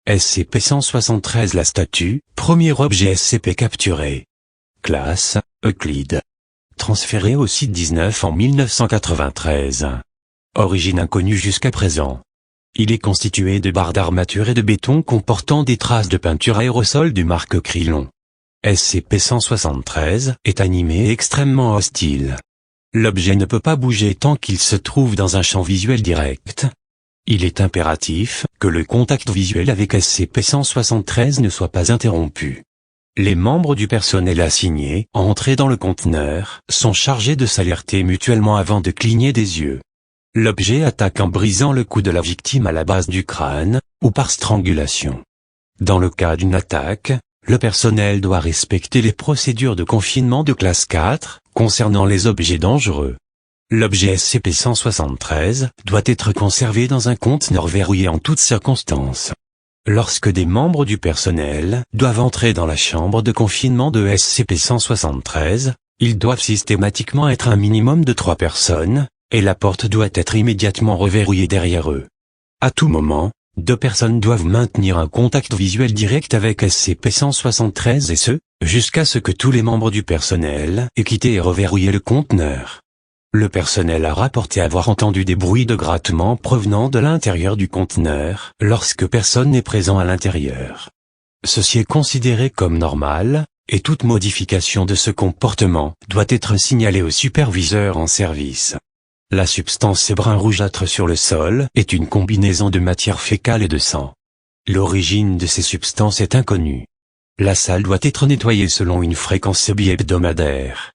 SCP-173 La statue, premier objet SCP capturé. Classe, Euclide. Transféré au site 19 en 1993. Origine inconnue jusqu'à présent. Il est constitué de barres d'armature et de béton comportant des traces de peinture aérosol de marque Krylon. SCP-173 est animé et extrêmement hostile. L'objet ne peut pas bouger tant qu'il se trouve dans un champ visuel direct. Il est impératif que le contact visuel avec SCP-173 ne soit pas interrompu. Les membres du personnel assignés, entrés dans le conteneur, sont chargés de s'alerter mutuellement avant de cligner des yeux. L'objet attaque en brisant le cou de la victime à la base du crâne, ou par strangulation. Dans le cas d'une attaque, le personnel doit respecter les procédures de confinement de classe 4, concernant les objets dangereux. L'objet SCP-173 doit être conservé dans un conteneur verrouillé en toutes circonstances. Lorsque des membres du personnel doivent entrer dans la chambre de confinement de SCP-173, ils doivent systématiquement être un minimum de 3 personnes, et la porte doit être immédiatement reverrouillée derrière eux. À tout moment, 2 personnes doivent maintenir un contact visuel direct avec SCP-173 et ce, jusqu'à ce que tous les membres du personnel aient quitté et reverrouillé le conteneur. Le personnel a rapporté avoir entendu des bruits de grattement provenant de l'intérieur du conteneur lorsque personne n'est présent à l'intérieur. Ceci est considéré comme normal, et toute modification de ce comportement doit être signalée au superviseur en service. La substance brun rougeâtre sur le sol est une combinaison de matière fécale et de sang. L'origine de ces substances est inconnue. La salle doit être nettoyée selon une fréquence bi-hebdomadaire.